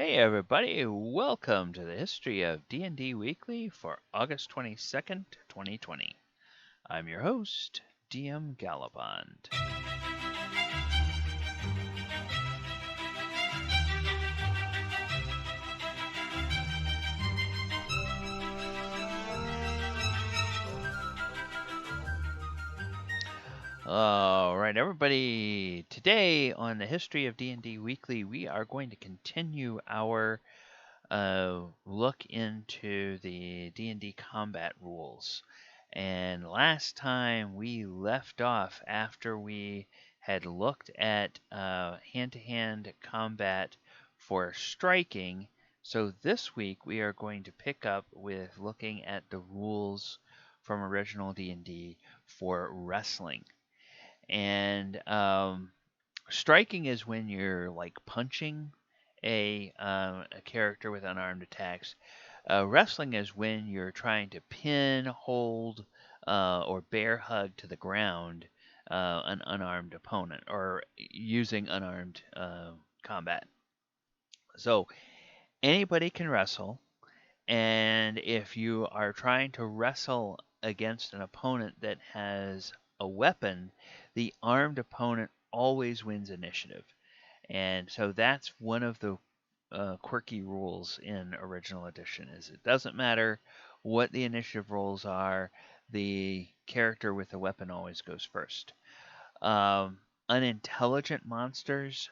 Hey everybody, welcome to the History of D&D Weekly for August 22nd, 2020. I'm your host, DM Gallibond. Alright everybody, today on the History of D&D Weekly we are going to continue our look into the D&D combat rules. And last time we left off after we had looked at hand-to-hand combat for striking. So this week we are going to pick up with looking at the rules from original D&D for wrestling. And striking is when you're like punching a character with unarmed attacks. Wrestling is when you're trying to pin, hold, or bear hug to the ground an unarmed opponent, or using unarmed combat. So anybody can wrestle, and if you are trying to wrestle against an opponent that has a weapon, the armed opponent always wins initiative. And so that's one of the quirky rules in original edition. Is it doesn't matter what the initiative rolls are, the character with the weapon always goes first. Unintelligent monsters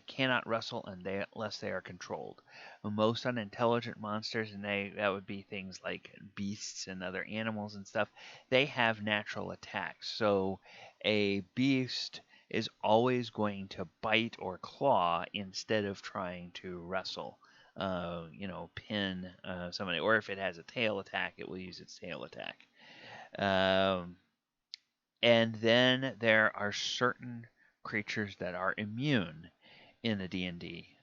cannot wrestle unless they are controlled. Most unintelligent monsters, and that would be things like beasts and other animals and stuff, they have natural attacks. So a beast is always going to bite or claw instead of trying to wrestle. Pin somebody, or if it has a tail attack, it will use its tail attack. And then there are certain creatures that are immune in the D&D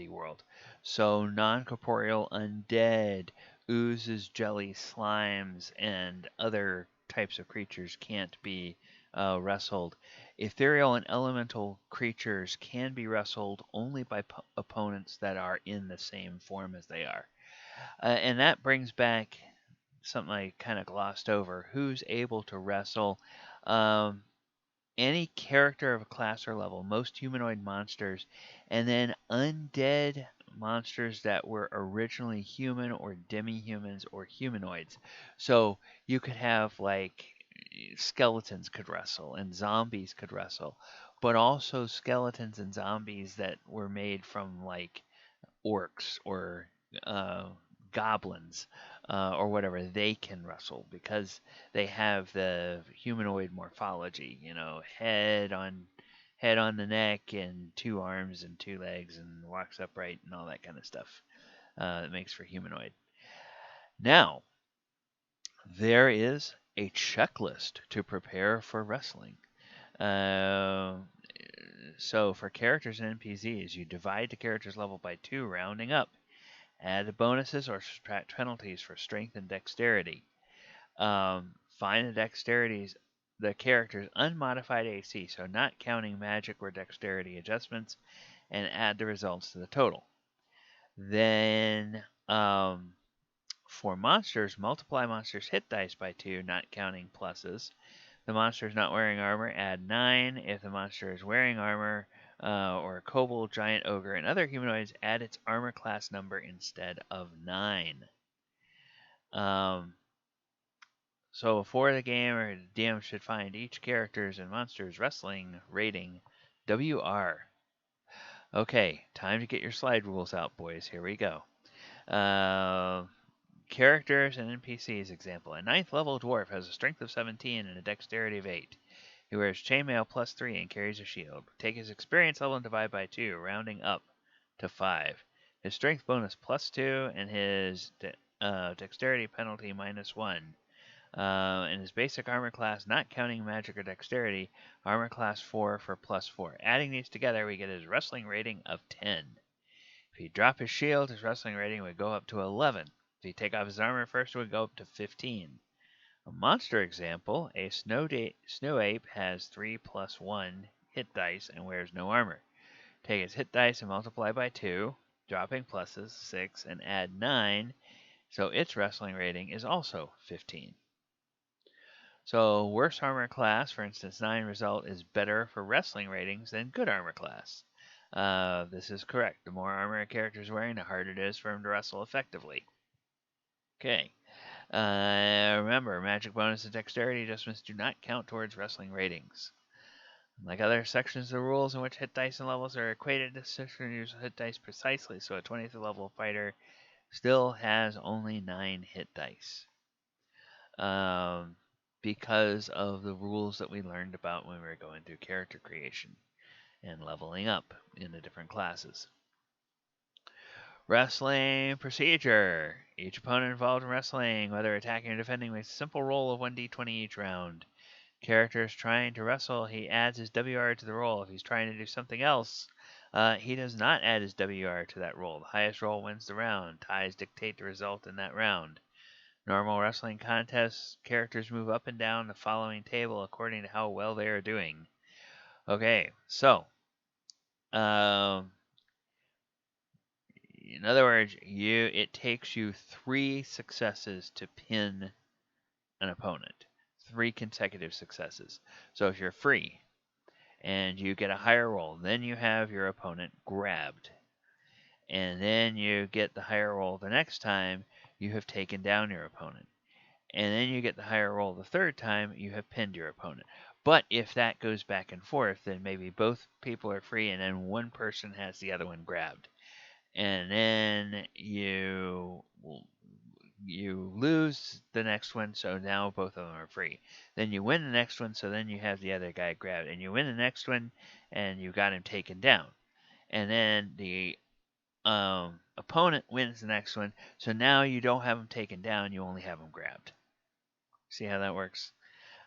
world. So non-corporeal undead, oozes, jelly, slimes, and other types of creatures can't be wrestled. Ethereal and elemental creatures can be wrestled only by opponents that are in the same form as they are. And that brings back something I kind of glossed over. Who's able to wrestle? Any character of a class or level, most humanoid monsters, and then undead monsters that were originally human or demi-humans or humanoids. So you could have like skeletons could wrestle and zombies could wrestle, but also skeletons and zombies that were made from like orcs or goblins or whatever, they can wrestle because they have the humanoid morphology. Head on the neck and two arms and two legs and walks upright and all that kind of stuff. That makes for humanoid. Now, there is a checklist to prepare for wrestling. So for characters and NPCs, you divide the character's level by 2, rounding up. Add bonuses or subtract penalties for strength and dexterity. Find the character's unmodified AC, so not counting magic or dexterity adjustments, and add the results to the total. Then for monsters, multiply monsters' hit dice by 2, not counting pluses. The monster is not wearing armor, add 9. If the monster is wearing armor, or a kobold, giant, ogre, and other humanoids, add its armor class number instead of 9. So before the game, or the DM should find each character's and monster's wrestling rating WR. Okay, time to get your slide rules out, boys. Here we go. Characters and NPCs example. A 9th level dwarf has a strength of 17 and a dexterity of 8. He wears chainmail +3 and carries a shield. Take his experience level and divide by 2, rounding up to 5. His strength bonus +2 and his dexterity penalty -1. And his basic armor class, not counting magic or dexterity, armor class 4 for +4. Adding these together, we get his wrestling rating of 10. If he drop his shield, his wrestling rating would go up to 11. If he take off his armor first, it would go up to 15. A monster example, a snow ape has 3 + 1 hit dice and wears no armor. Take its hit dice and multiply by 2, dropping pluses 6, and add 9, so its wrestling rating is also 15. So worse armor class, for instance, 9 result is better for wrestling ratings than good armor class. This is correct. The more armor a character is wearing, the harder it is for him to wrestle effectively. Okay. Remember, magic bonus and dexterity adjustments do not count towards wrestling ratings. Like other sections of the rules in which hit dice and levels are equated, this section uses hit dice precisely, so a 20th level fighter still has only 9 hit dice. Because of the rules that we learned about when we were going through character creation and leveling up in the different classes. Wrestling procedure. Each opponent involved in wrestling, whether attacking or defending, makes a simple roll of 1d20 each round. Character is trying to wrestle, he adds his WR to the roll. If he's trying to do something else, he does not add his WR to that roll. The highest roll wins the round. Ties dictate the result in that round. Normal wrestling contests, characters move up and down the following table according to how well they are doing. Okay, so in other words, it takes you 3 successes to pin an opponent. 3 consecutive successes. So if you're free and you get a higher roll, then you have your opponent grabbed. And then you get the higher roll the next time, you have taken down your opponent. And then you get the higher roll the third time, you have pinned your opponent. But if that goes back and forth, then maybe both people are free and then one person has the other one grabbed. And then you lose the next one, so now both of them are free. Then you win the next one, so then you have the other guy grabbed. And you win the next one, and you got him taken down. And then the opponent wins the next one, so now you don't have him taken down, you only have him grabbed. See how that works?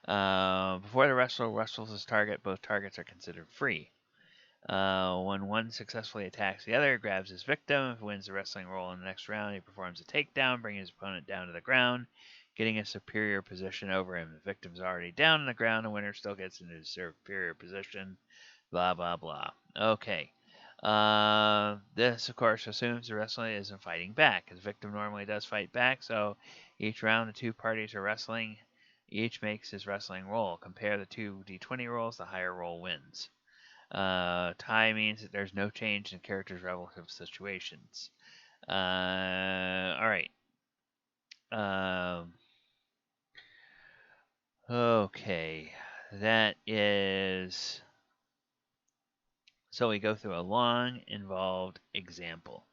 Before the wrestler wrestles his target, both targets are considered free. When one successfully attacks the other, grabs his victim. If he wins the wrestling roll in the next round, he performs a takedown, bringing his opponent down to the ground, getting a superior position over him. The victim's already down on the ground, the winner still gets into a superior position. Blah, blah, blah. Okay. This, of course, assumes the wrestler isn't fighting back. The victim normally does fight back, so each round the 2 parties are wrestling. Each makes his wrestling roll. Compare the 2 d20 rolls, the higher roll wins. Tie means that there's no change in characters' relative situations. Alright. Okay. That is... So we go through a long, involved example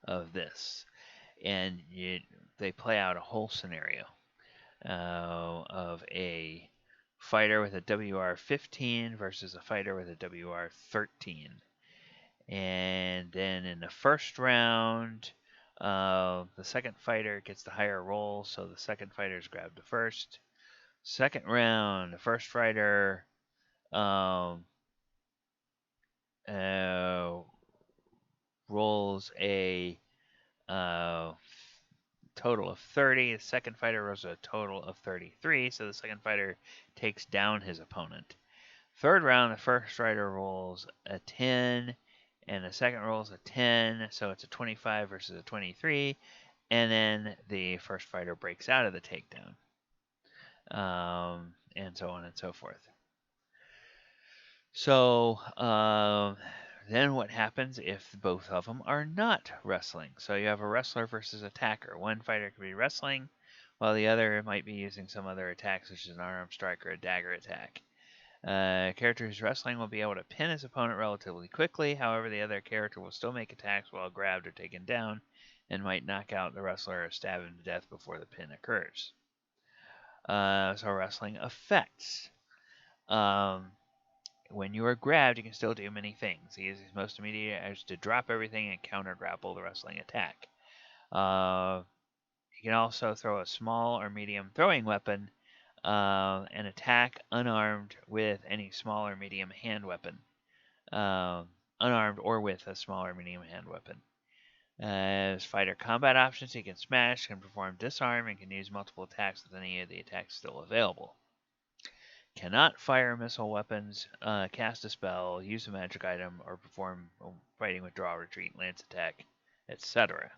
of this. And they play out a whole scenario of a fighter with a WR15 versus a fighter with a WR13. And then in the first round, the second fighter gets the higher roll, so the second fighter is grabbed the first. Second round, the first fighter rolls a total of 30. The second fighter rolls a total of 33, so the second fighter takes down his opponent. Third round, the first fighter rolls a 10, and the second rolls a 10, so it's a 25 versus a 23, and then the first fighter breaks out of the takedown, and so on and so forth. So then what happens if both of them are not wrestling? So you have a wrestler versus attacker. One fighter could be wrestling, while the other might be using some other attack, such as an unarmed strike or a dagger attack. A character who's wrestling will be able to pin his opponent relatively quickly. However, the other character will still make attacks while grabbed or taken down, and might knock out the wrestler or stab him to death before the pin occurs. So wrestling effects. When you are grabbed, you can still do many things. He uses his most immediate is to drop everything and counter grapple the wrestling attack. He can also throw a small or medium throwing weapon and attack unarmed with any small or medium hand weapon. Unarmed or with a small or medium hand weapon. As fighter combat options, he can smash, can perform disarm, and can use multiple attacks with any of the attacks still available. cannot fire missile weapons, cast a spell, use a magic item, or perform fighting withdraw, retreat, lance attack, etc.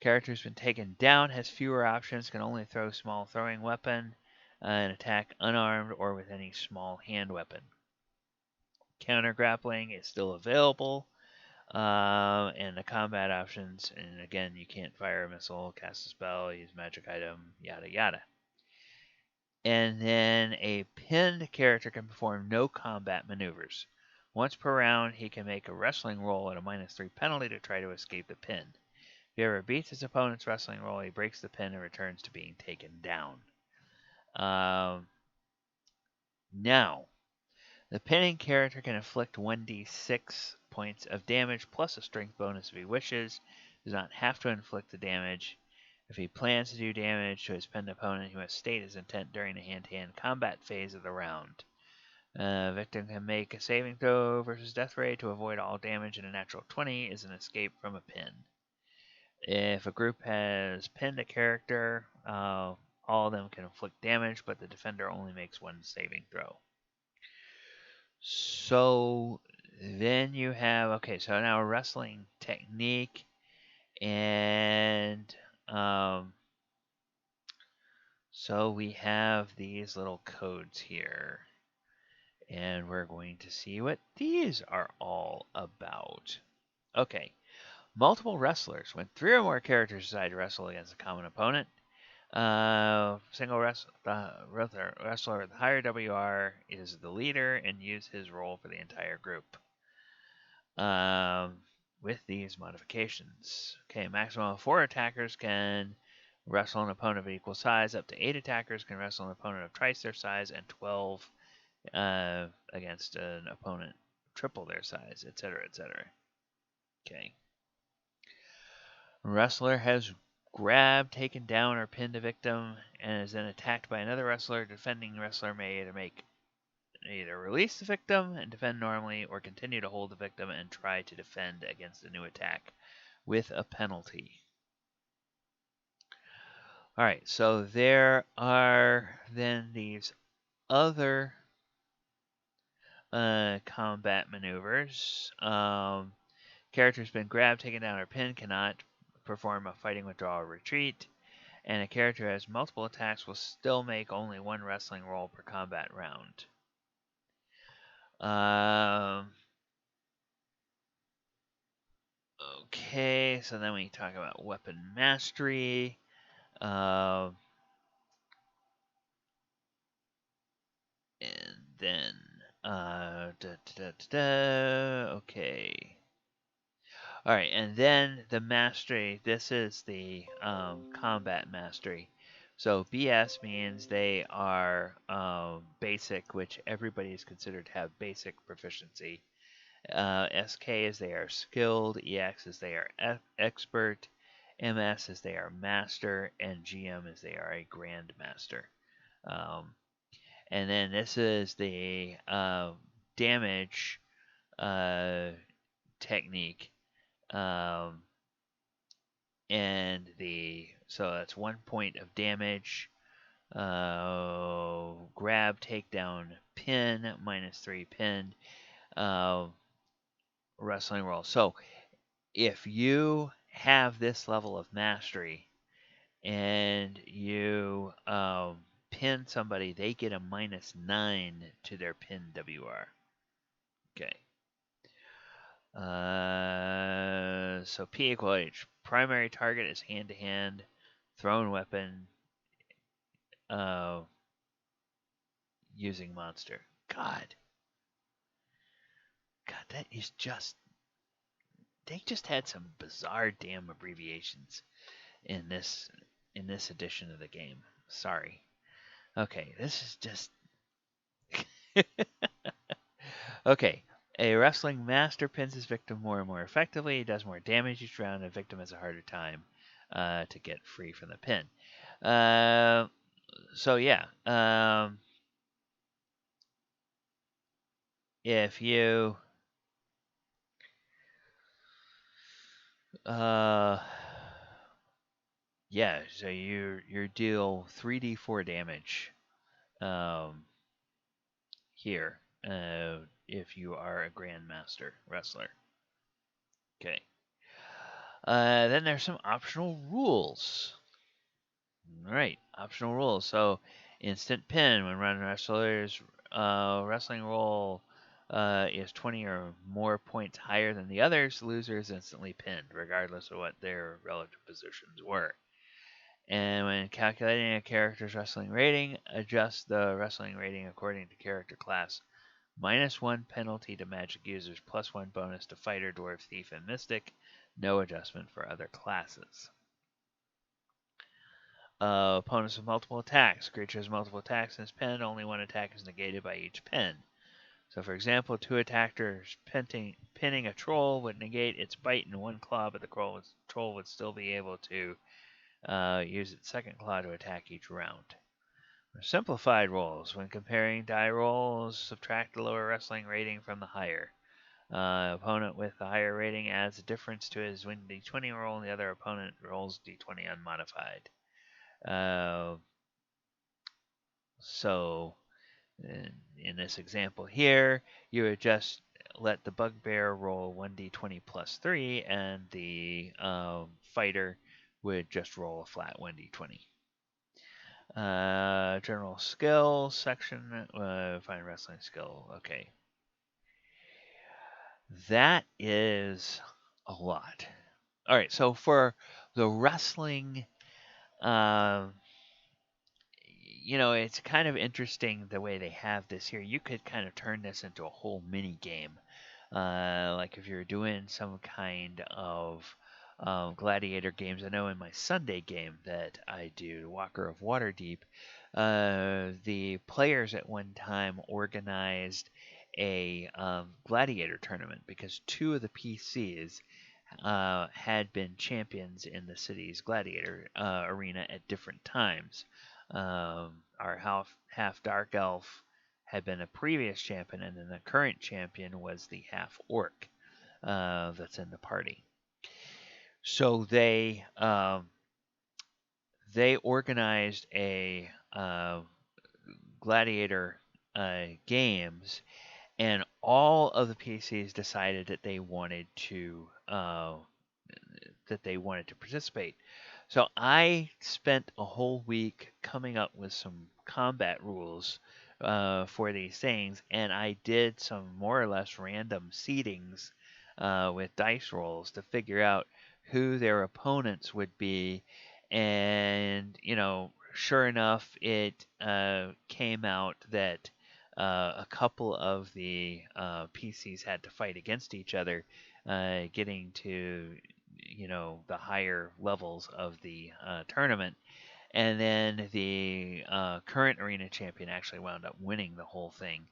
Character who's been taken down has fewer options, can only throw small throwing weapon, and attack unarmed or with any small hand weapon. Counter grappling is still available, and the combat options, and again, you can't fire a missile, cast a spell, use a magic item, yada yada. And then a pinned character can perform no combat maneuvers. Once per round, he can make a wrestling roll at a -3 penalty to try to escape the pin. If he ever beats his opponent's wrestling roll, he breaks the pin and returns to being taken down. Now, the pinning character can inflict 1d6 points of damage plus a strength bonus if he wishes. Does not have to inflict the damage. If he plans to do damage to his pinned opponent, he must state his intent during the hand-to-hand combat phase of the round. Victim can make a saving throw versus death ray to avoid all damage, and a natural 20 is an escape from a pin. If a group has pinned a character, all of them can inflict damage, but the defender only makes one saving throw. So then you have, okay, so now wrestling technique, and so we have these little codes here, and we're going to see what these are all about. Okay, multiple wrestlers. When 3 or more characters decide to wrestle against a common opponent, single wrestler with higher WR is the leader and use his role for the entire group. With these modifications. Okay, maximum of 4 attackers can wrestle an opponent of equal size. Up to 8 attackers can wrestle an opponent of twice their size, and 12 against an opponent triple their size, etc., etc. Okay. Wrestler has grabbed, taken down, or pinned a victim and is then attacked by another wrestler. Defending wrestler may either release the victim and defend normally, or continue to hold the victim and try to defend against a new attack with a penalty. All right, so there are then these other combat maneuvers. Character's been grabbed, taken down, or pinned cannot perform a fighting withdrawal or retreat, and a character who has multiple attacks will still make only one wrestling roll per combat round. Okay, so then we talk about weapon mastery. And then, okay. All right, and then the mastery. This is the combat mastery. So BS means they are basic, which everybody is considered to have basic proficiency. SK is they are skilled, EX is they are expert, MS is they are master, and GM is they are a grandmaster. And then this is the damage technique, and so that's 1 point of damage. Grab, takedown, pin, -3 pinned. Wrestling roll. So if you have this level of mastery and you pin somebody, they get a -9 to their pin WR. Okay. So P equal H. Primary target is hand-to-hand, thrown weapon, using monster. God, that is just. They just had some bizarre damn abbreviations in this edition of the game. Sorry. Okay, this is just. Okay, a wrestling master pins his victim more and more effectively. He does more damage each round, and the victim has a harder time to get free from the pin. So yeah, if you yeah, so you deal 3d4 damage here if you are a Grandmaster wrestler. Okay. Then there's some optional rules. All right, optional rules. So, instant pin when one wrestler's wrestling roll is 20 or more points higher than the others, the loser is instantly pinned, regardless of what their relative positions were. And when calculating a character's wrestling rating, adjust the wrestling rating according to character class. -1 penalty to magic users, +1 bonus to fighter, dwarf, thief, and mystic. No adjustment for other classes. Opponents with multiple attacks. Creature has multiple attacks in his pen. Only one attack is negated by each pen. So, for example, 2 attackers pinning a troll would negate its bite and 1 claw, but the troll would still be able to use its second claw to attack each round. Simplified rolls. When comparing die rolls, subtract the lower wrestling rating from the higher. Opponent with the higher rating adds a difference to his win d20 roll, and the other opponent rolls d20 unmodified. So, in this example here, you would just let the bugbear roll 1d20 plus 3, and the fighter would just roll a flat 1d20. General skill section, find wrestling skill. Okay. That is a lot. All right, so for the wrestling, it's kind of interesting the way they have this here. You could kind of turn this into a whole mini game. Like if you're doing some kind of gladiator games. I know in my Sunday game that I do, Walker of Waterdeep, the players at one time organized a gladiator tournament because 2 of the PCs had been champions in the city's gladiator arena at different times. Our half dark elf had been a previous champion, and then the current champion was the half orc that's in the party. So they organized a gladiator games, and all of the PCs decided that they wanted to participate. So I spent a whole week coming up with some combat rules for these things, and I did some more or less random seedings with dice rolls to figure out who their opponents would be. And, sure enough, it came out that a couple of the PCs had to fight against each other, getting to the higher levels of the tournament, and then the current arena champion actually wound up winning the whole thing.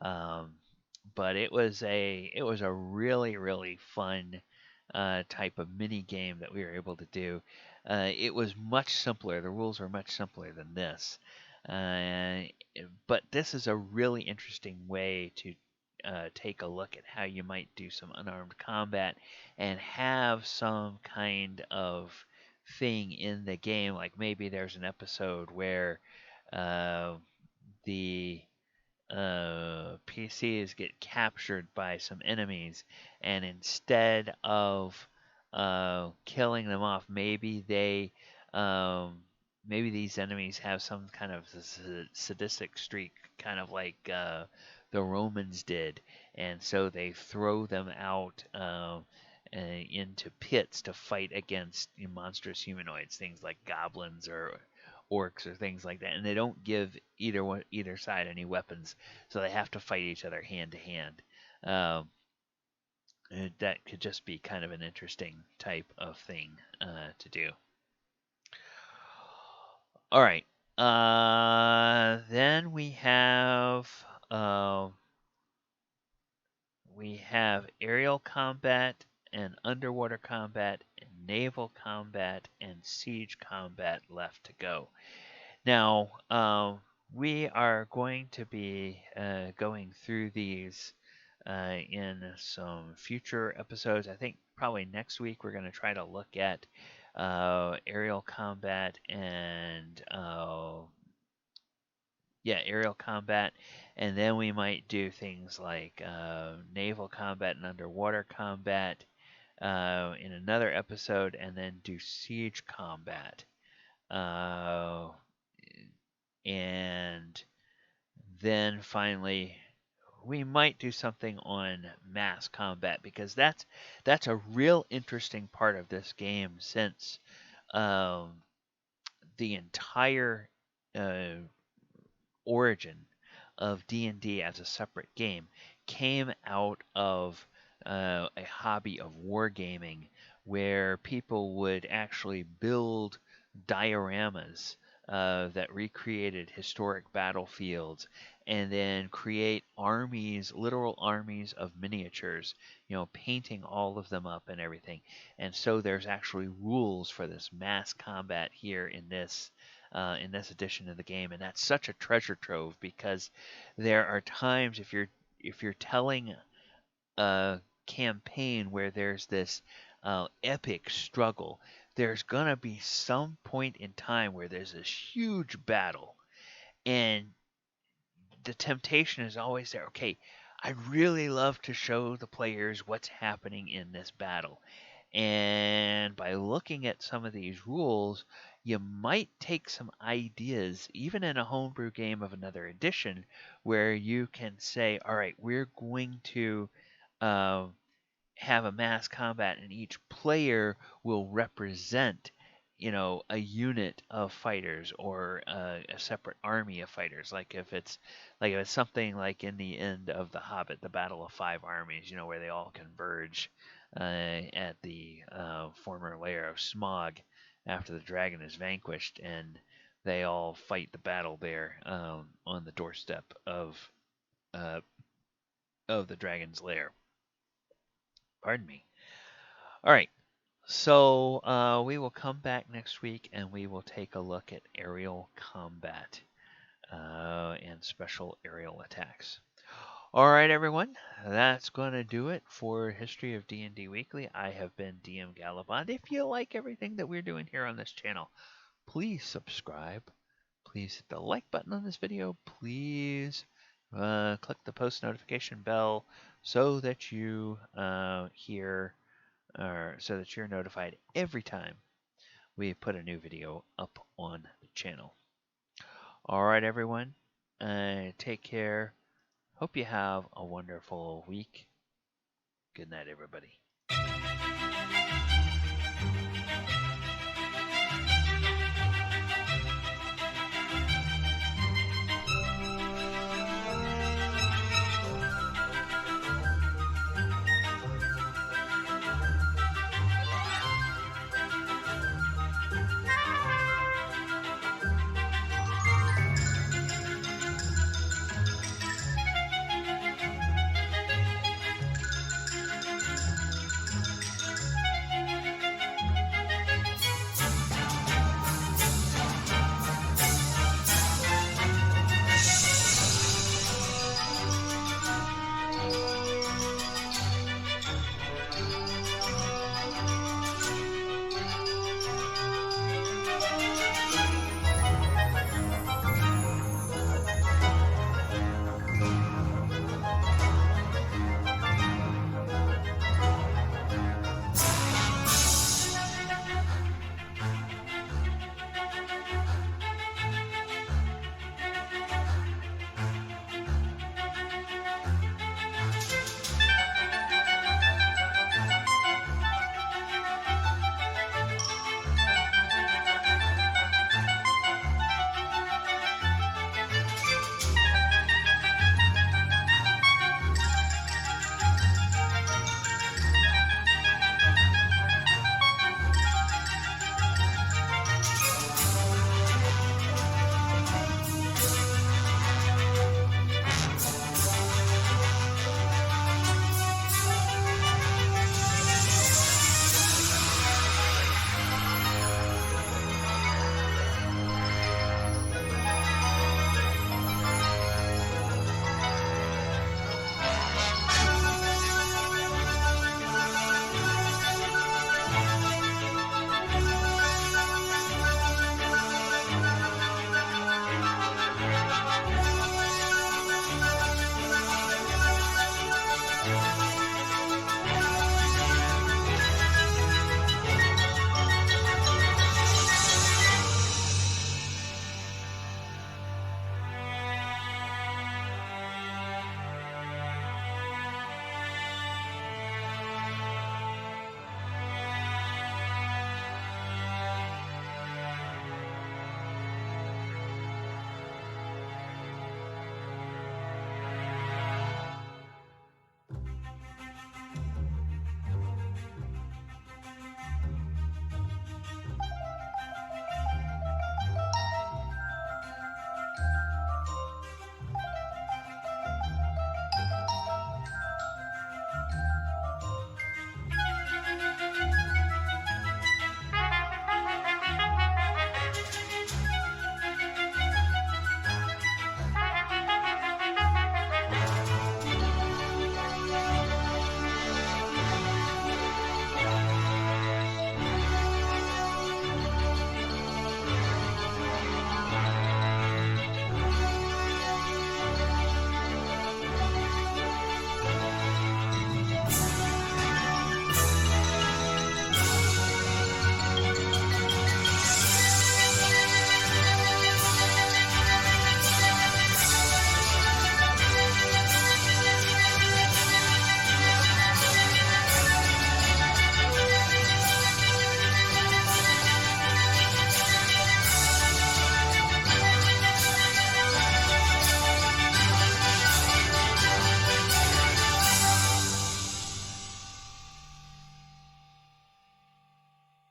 But it was a really, really fun type of mini game that we were able to do. It was much simpler. The rules were much simpler than this. But this is a really interesting way to take a look at how you might do some unarmed combat and have some kind of thing in the game. Like maybe there's an episode where the PCs get captured by some enemies, and instead of killing them off, maybe these enemies have some kind of sadistic streak, kind of like the Romans did, and so they throw them out into pits to fight against monstrous humanoids, things like goblins or orcs or things like that, and they don't give either side any weapons, so they have to fight each other hand to hand. That could just be kind of an interesting type of thing to do. All right. Then we have aerial combat and underwater combat and naval combat and siege combat left to go. Now, we are going to be going through these in some future episodes. I think probably next week we're going to try to look at aerial combat and yeah, aerial combat, and then we might do things like naval combat and underwater combat in another episode, and then do siege combat. Uh, and then finally, we might do something on mass combat because that's a real interesting part of this game since um, the entire uh, origin of D&D as a separate game came out of a hobby of wargaming where people would actually build dioramas that recreated historic battlefields and then create armies, literal armies of miniatures, painting all of them up and everything. And so there's actually rules for this mass combat here in this edition of the game, and that's such a treasure trove because there are times if you're telling a campaign where there's this epic struggle, there's gonna be some point in time where there's this huge battle, and the temptation is always there. Okay, I'd really love to show the players what's happening in this battle. And by looking at some of these rules, you might take some ideas, even in a homebrew game of another edition, where you can say, all right, we're going to uh, have a mass combat and each player will represent a unit of fighters or a separate army of fighters, like if it's something like in the end of the Hobbit, the Battle of Five Armies, where they all converge at the former lair of Smog after the dragon is vanquished, and they all fight the battle there on the doorstep uh, of the dragon's lair. Pardon me. All right. So we will come back next week and we will take a look at aerial combat and special aerial attacks. All right, everyone. That's going to do it for History of D&D Weekly. I have been DM Gallibond. If you like everything that we're doing here on this channel, please subscribe. Please hit the like button on this video. Please click the post notification bell so that you so that you're notified every time we put a new video up on the channel. All right, everyone. Take care. Hope you have a wonderful week. Good night, everybody.